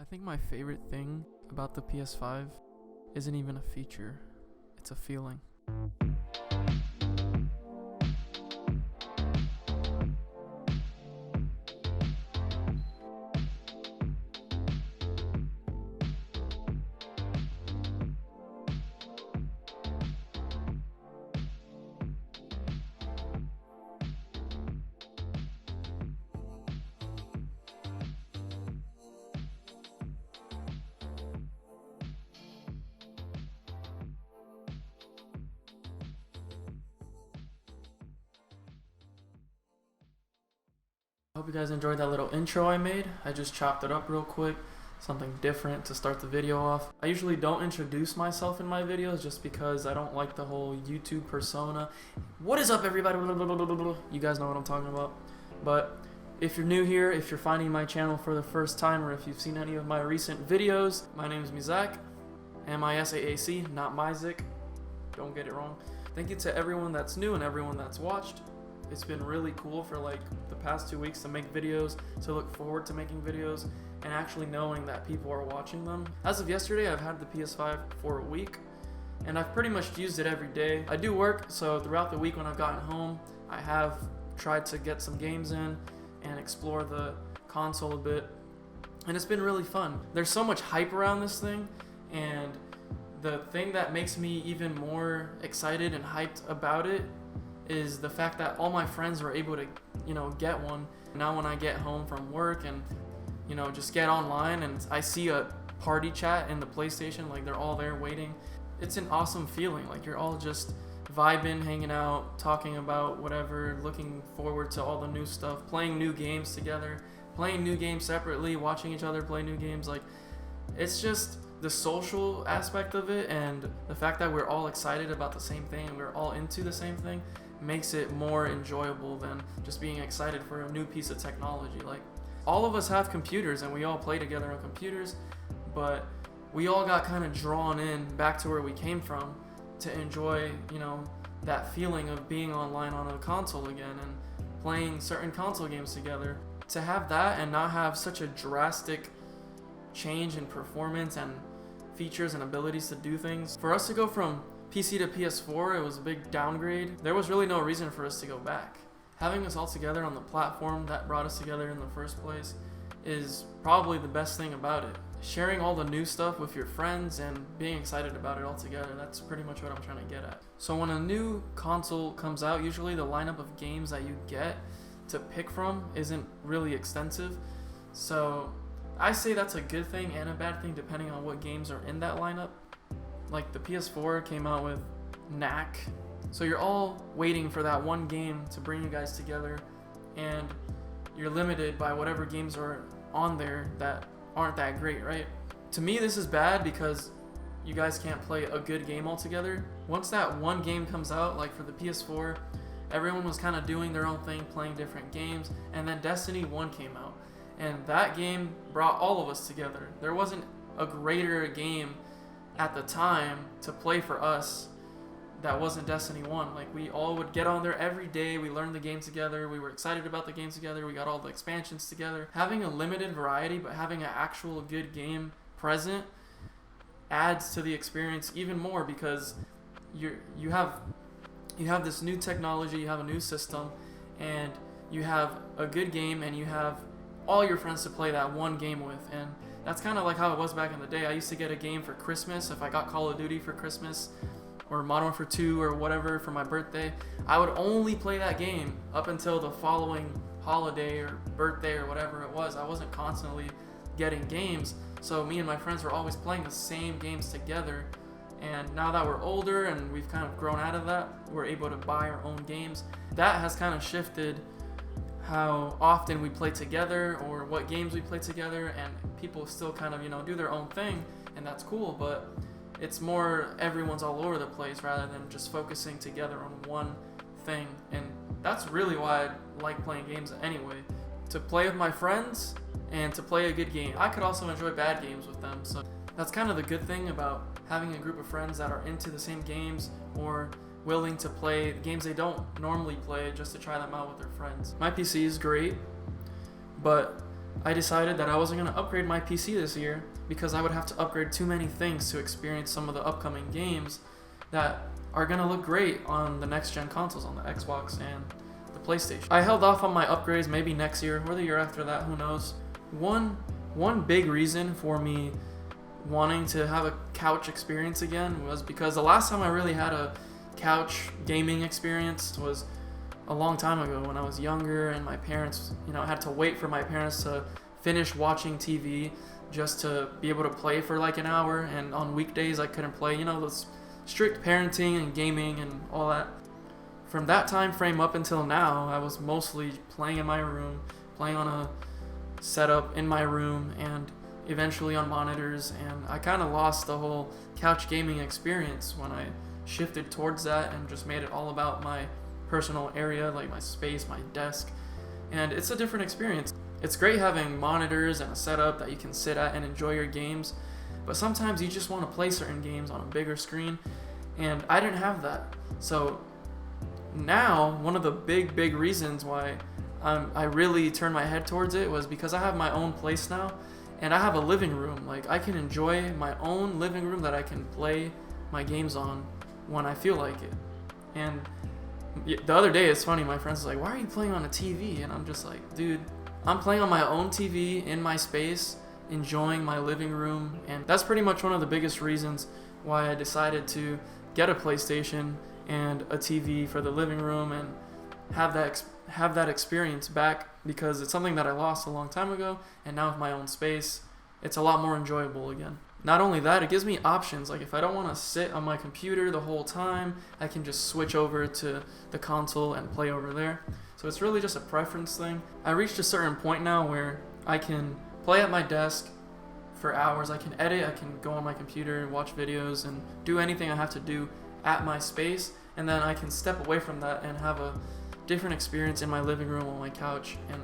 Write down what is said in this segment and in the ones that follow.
I think my favorite thing about the PS5 isn't even a feature, it's a feeling. I hope you guys enjoyed that little intro I made. I just chopped it up real quick, something different to start the video off. I usually don't introduce myself in my videos just because I don't like the whole YouTube persona. What is up, everybody? You guys know what I'm talking about. But if you're new here, if you're finding my channel for the first time, or if you've seen any of my recent videos, my name is Mizak, M-I-S-A-A-C, not Mizik. Don't get it wrong. Thank you to everyone that's new and everyone that's watched. It's been really cool for like the past 2 weeks to make videos, to look forward to making videos, and actually knowing that people are watching them. As of yesterday, I've had the PS5 for a week, and I've pretty much used it every day. I do work, so throughout the week when I've gotten home, I have tried to get some games in and explore the console a bit, and it's been really fun. There's so much hype around this thing, and the thing that makes me even more excited and hyped about it is the fact that all my friends were able to, get one. Now when I get home from work and, just get online and I see a party chat in the PlayStation, like they're all there waiting, it's an awesome feeling. Like you're all just vibing, hanging out, talking about whatever, looking forward to all the new stuff, playing new games together, playing new games separately, watching each other play new games. Like it's just the social aspect of it, and the fact that we're all excited about the same thing and we're all into the same thing makes it more enjoyable than just being excited for a new piece of technology. Like all of us have computers and we all play together on computers, but we all got kind of drawn in back to where we came from to enjoy, that feeling of being online on a console again and playing certain console games together. To have that and not have such a drastic change in performance and features and abilities to do things. For us to go from PC to PS4, it was a big downgrade. There was really no reason for us to go back. Having us all together on the platform that brought us together in the first place is probably the best thing about it. Sharing all the new stuff with your friends and being excited about it all together, that's pretty much what I'm trying to get at. So when a new console comes out, usually the lineup of games that you get to pick from isn't really extensive. So I say that's a good thing and a bad thing depending on what games are in that lineup. Like the PS4 came out with Knack, so you're all waiting for that one game to bring you guys together, and you're limited by whatever games are on there that aren't that great, right? To me, this is bad because you guys can't play a good game all together. Once that one game comes out, like for the PS4, everyone was kind of doing their own thing, playing different games, and then Destiny 1 came out, and that game brought all of us together. There wasn't a greater game at the time to play for us that wasn't Destiny 1. Like we all would get on there every day, we learned the game together, we were excited about the game together, we got all the expansions together. Having a limited variety but having an actual good game present adds to the experience even more, because you have this new technology, you have a new system, and you have a good game, and you have all your friends to play that one game with. And that's kind of like how it was back in the day. I used to get a game for Christmas. If I got Call of Duty for Christmas or Modern Warfare 2 or whatever for my birthday, I would only play that game up until the following holiday or birthday or whatever it was. I wasn't constantly getting games, so me and my friends were always playing the same games together. And now that we're older and we've kind of grown out of that, we're able to buy our own games. That has kind of shifted how often we play together or what games we play together, and people still kind of do their own thing, and that's cool, but it's more everyone's all over the place rather than just focusing together on one thing. And that's really why I like playing games anyway, to play with my friends and to play a good game. I could also enjoy bad games with them, so that's kind of the good thing about having a group of friends that are into the same games or willing to play games they don't normally play just to try them out with their friends. My PC is great, but I decided that I wasn't going to upgrade my PC this year because I would have to upgrade too many things to experience some of the upcoming games that are going to look great on the next gen consoles, on the Xbox and the PlayStation. I held off on my upgrades maybe next year or the year after that, who knows. One big reason for me wanting to have a couch experience again was because the last time I really had a couch gaming experience was a long time ago when I was younger, and my parents, I had to wait for my parents to finish watching TV just to be able to play for like an hour, and on weekdays I couldn't play, those strict parenting and gaming and all that. From that time frame up until now, I was mostly playing in my room, playing on a setup in my room, and eventually on monitors, and I kind of lost the whole couch gaming experience when I shifted towards that and just made it all about my personal area, like my space, my desk, and it's a different experience. It's great having monitors and a setup that you can sit at and enjoy your games, but sometimes you just want to play certain games on a bigger screen, and I didn't have that. So now, one of the big reasons why I really turned my head towards it was because I have my own place now, and I have a living room. Like, I can enjoy my own living room that I can play my games on when I feel like it. And the other day, it's funny, my friends was like, why are you playing on a TV? And I'm just like, dude, I'm playing on my own TV in my space, enjoying my living room. And that's pretty much one of the biggest reasons why I decided to get a PlayStation and a TV for the living room and have that experience back, because it's something that I lost a long time ago, and now with my own space, it's a lot more enjoyable again. Not only that, it gives me options. Like, if I don't want to sit on my computer the whole time, I can just switch over to the console and play over there. So it's really just a preference thing. I reached a certain point now where I can play at my desk for hours. I can edit, I can go on my computer and watch videos and do anything I have to do at my space, and then I can step away from that and have a different experience in my living room on my couch and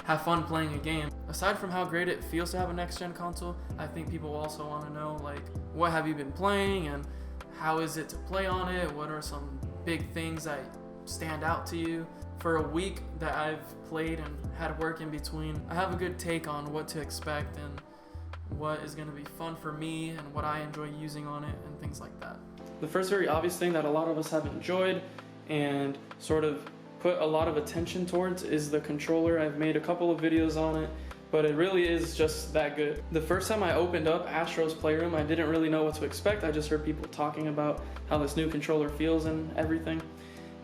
have fun playing a game. Aside from how great it feels to have a next-gen console, I think people also want to know, like, what have you been playing and how is it to play on it? What are some big things that stand out to you? For a week that I've played and had work in between, I have a good take on what to expect and what is going to be fun for me and what I enjoy using on it and things like that. The first very obvious thing that a lot of us have enjoyed and sort of put a lot of attention towards is the controller. I've made a couple of videos on it, but it really is just that good. The first time I opened up Astro's Playroom, I didn't really know what to expect. I just heard people talking about how this new controller feels and everything,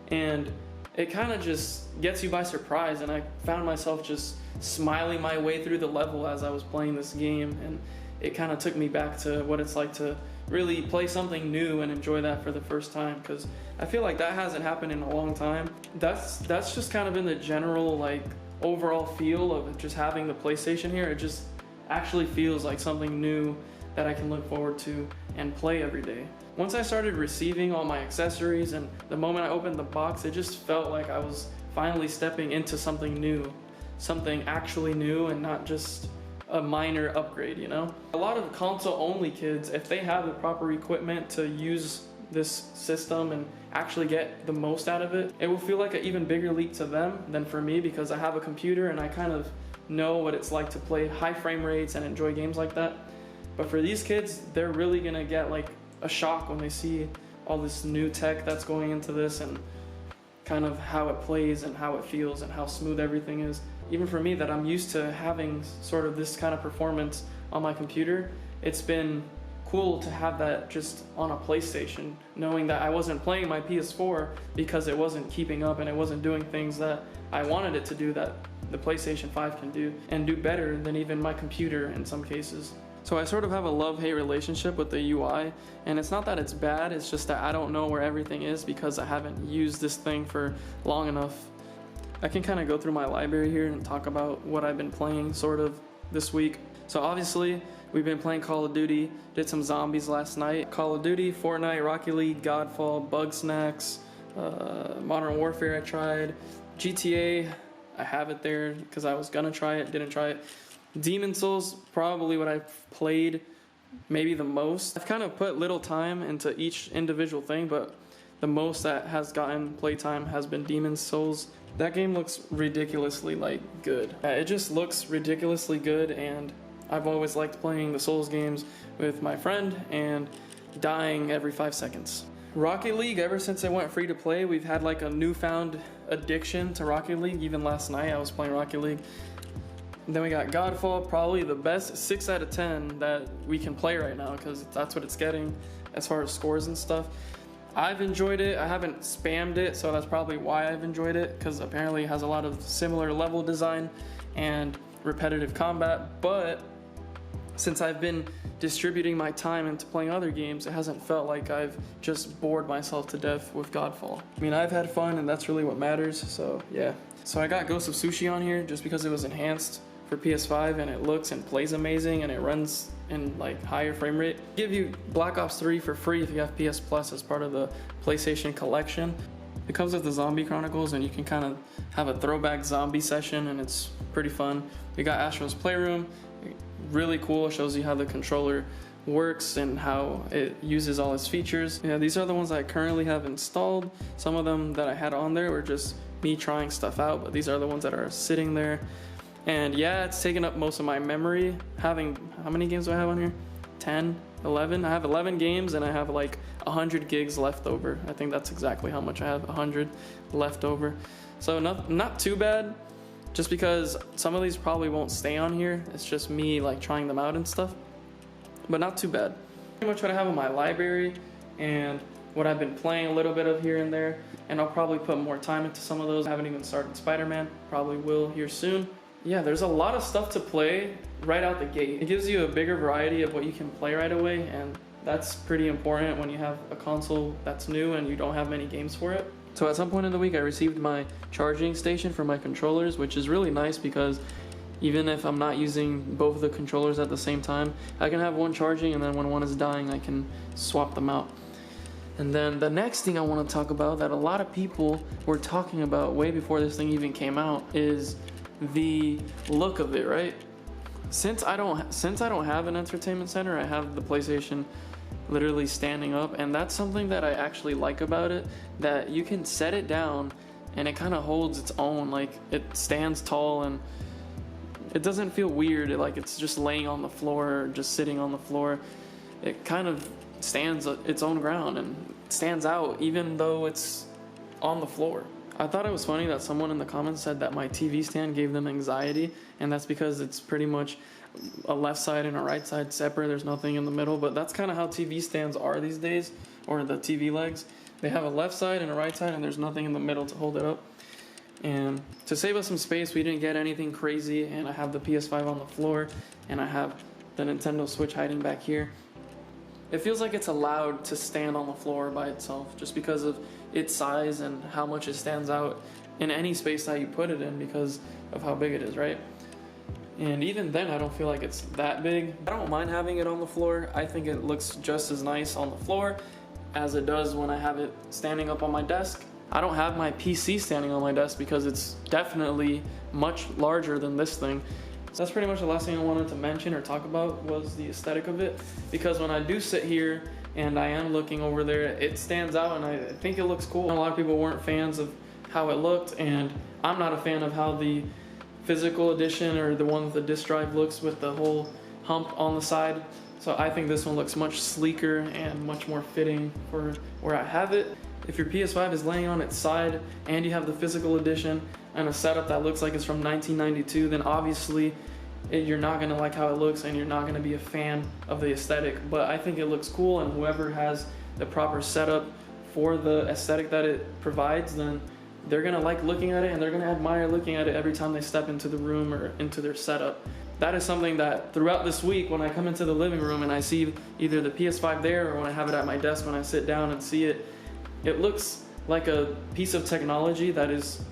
and it kind of just gets you by surprise, and I found myself just smiling my way through the level as I was playing this game, and it kind of took me back to what it's like to really play something new and enjoy that for the first time, because I feel like that hasn't happened in a long time. That's just kind of in the general, like, overall feel of just having the PlayStation here. It just actually feels like something new that I can look forward to and play every day. Once I started receiving all my accessories, and the moment I opened the box, it just felt like I was finally stepping into something new, something actually new and not just a minor upgrade, A lot of console-only kids, if they have the proper equipment to use this system and actually get the most out of it, it will feel like an even bigger leap to them than for me, because I have a computer and I kind of know what it's like to play high frame rates and enjoy games like that. But for these kids, they're really gonna get like a shock when they see all this new tech that's going into this and kind of how it plays and how it feels and how smooth everything is. Even for me, that I'm used to having sort of this kind of performance on my computer, it's been cool to have that just on a PlayStation, knowing that I wasn't playing my PS4 because it wasn't keeping up and it wasn't doing things that I wanted it to do, that the PlayStation 5 can do, and do better than even my computer in some cases. So I sort of have a love-hate relationship with the UI, and it's not that it's bad, it's just that I don't know where everything is because I haven't used this thing for long enough. I can kind of go through my library here and talk about what I've been playing sort of this week. So obviously, we've been playing Call of Duty, did some zombies last night. Call of Duty, Fortnite, Rocket League, Godfall, Bugsnax, Modern Warfare I tried. GTA, I have it there because I was gonna try it, didn't try it. Demon's Souls, probably what I've played maybe the most. I've kind of put little time into each individual thing, but the most that has gotten playtime has been Demon's Souls. That game looks ridiculously good. It just looks ridiculously good, and I've always liked playing the Souls games with my friend and dying every 5 seconds. Rocket League, ever since it went free to play, we've had like a newfound addiction to Rocket League. Even last night I was playing Rocket League. And then we got Godfall, probably the best 6 out of 10 that we can play right now, because that's what it's getting as far as scores and stuff. I've enjoyed it. I haven't spammed it, so that's probably why I've enjoyed it, because apparently it has a lot of similar level design and repetitive combat. But since I've been distributing my time into playing other games, it hasn't felt like I've just bored myself to death with Godfall. I mean, I've had fun, and that's really what matters, so yeah. So I got Ghost of Sushi on here just because it was enhanced for PS5, and it looks and plays amazing, and it runs in like higher frame rate. Give you Black Ops 3 for free if you have PS Plus as part of the PlayStation collection. It comes with the Zombie Chronicles, and you can kind of have a throwback zombie session, and it's pretty fun. We got Astro's Playroom, really cool. It shows you how the controller works and how it uses all its features. Yeah, these are the ones I currently have installed. Some of them that I had on there were just me trying stuff out, but these are the ones that are sitting there. And yeah, it's taken up most of my memory. How many games do I have on here? 10, 11? I have 11 games, and I have like 100 gigs left over. I think that's exactly how much I have, 100 left over. So not too bad, just because some of these probably won't stay on here. It's just me like trying them out and stuff, but not too bad. Pretty much what I have in my library and what I've been playing a little bit of here and there, and I'll probably put more time into some of those. I haven't even started Spider-Man, probably will here soon. Yeah, there's a lot of stuff to play right out the gate. It gives you a bigger variety of what you can play right away, and that's pretty important when you have a console that's new and you don't have many games for it. So at some point in the week I received my charging station for my controllers, which is really nice because even if I'm not using both of the controllers at the same time, I can have one charging, and then when one is dying I can swap them out. And then the next thing I want to talk about that a lot of people were talking about way before this thing even came out is the look of it, right? Since I don't have an entertainment center, I have the PlayStation literally standing up, and that's something that I actually like about it, that you can set it down and it kind of holds its own. Like, it stands tall and it doesn't feel weird, like it's just laying on the floor or just sitting on the floor. It kind of stands its own ground and stands out even though it's on the floor. I thought it was funny that someone in the comments said that my TV stand gave them anxiety, and that's because it's pretty much a left side and a right side separate. There's nothing in the middle, but that's kind of how TV stands are these days, or the TV legs. They have a left side and a right side, and there's nothing in the middle to hold it up. And to save us some space, we didn't get anything crazy, and I have the PS5 on the floor, and I have the Nintendo Switch hiding back here. It feels like it's allowed to stand on the floor by itself just because of its size and how much it stands out in any space that you put it in because of how big it is, right? And even then, I don't feel like it's that big. I don't mind having it on the floor. I think it looks just as nice on the floor as it does when I have it standing up on my desk. I don't have my PC standing on my desk because it's definitely much larger than this thing. So that's pretty much the last thing I wanted to mention or talk about was the aesthetic of it, because when I do sit here and I am looking over there, it stands out and I think it looks cool. A lot of people weren't fans of how it looked, and I'm not a fan of how the physical edition or the one with the disc drive looks with the whole hump on the side. So I think this one looks much sleeker and much more fitting for where I have it. If your PS5 is laying on its side and you have the physical edition and a setup that looks like it's from 1992, then obviously you're not going to like how it looks and you're not going to be a fan of the aesthetic. But I think it looks cool, and whoever has the proper setup for the aesthetic that it provides, then they're going to like looking at it and they're going to admire looking at it every time they step into the room or into their setup. That is something that throughout this week, when I come into the living room and I see either the PS5 there or when I have it at my desk when I sit down and see it, it looks like a piece of technology that is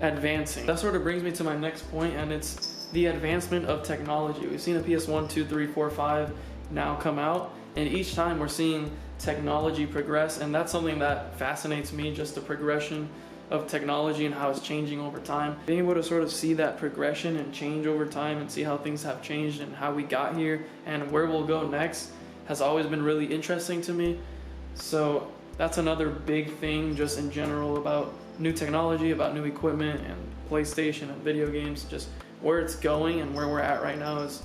advancing. That sort of brings me to my next point, and it's the advancement of technology. We've seen the PS1, 2, 3, 4, 5 now come out, and each time we're seeing technology progress, and that's something that fascinates me, just the progression of technology and how it's changing over time. Being able to sort of see that progression and change over time and see how things have changed and how we got here and where we'll go next has always been really interesting to me. So that's another big thing just in general about new technology, about new equipment and PlayStation and video games. Just where it's going and where we're at right now is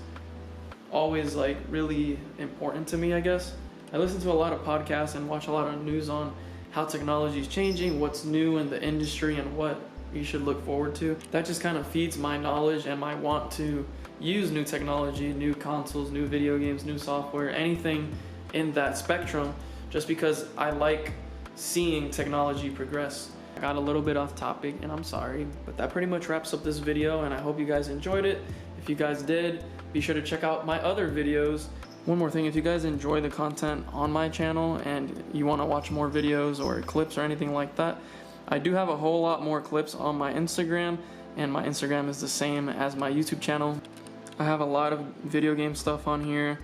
always like really important to me, I guess. I listen to a lot of podcasts and watch a lot of news on how technology is changing, what's new in the industry, and what you should look forward to. That just kind of feeds my knowledge and my want to use new technology, new consoles, new video games, new software, anything in that spectrum, just because I like seeing technology progress. I got a little bit off topic and I'm sorry, but that pretty much wraps up this video, and I hope you guys enjoyed it. If you guys did, be sure to check out my other videos. One more thing, if you guys enjoy the content on my channel and you want to watch more videos or clips or anything like that, I do have a whole lot more clips on my Instagram, and my Instagram is the same as my YouTube channel. I have a lot of video game stuff on here,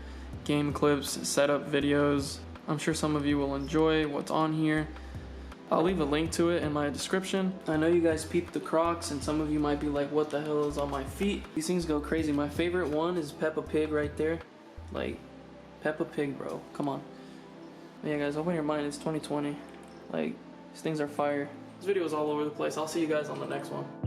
game clips, setup videos. I'm sure some of you will enjoy what's on here. I'll leave a link to it in my description. I know you guys peeped the Crocs, and some of you might be like, what the hell is on my feet? These things go crazy. My favorite one is Peppa Pig right there. Like, Peppa Pig, bro. Come on. But yeah, guys, open your mind. It's 2020. Like, these things are fire. This video is all over the place. I'll see you guys on the next one.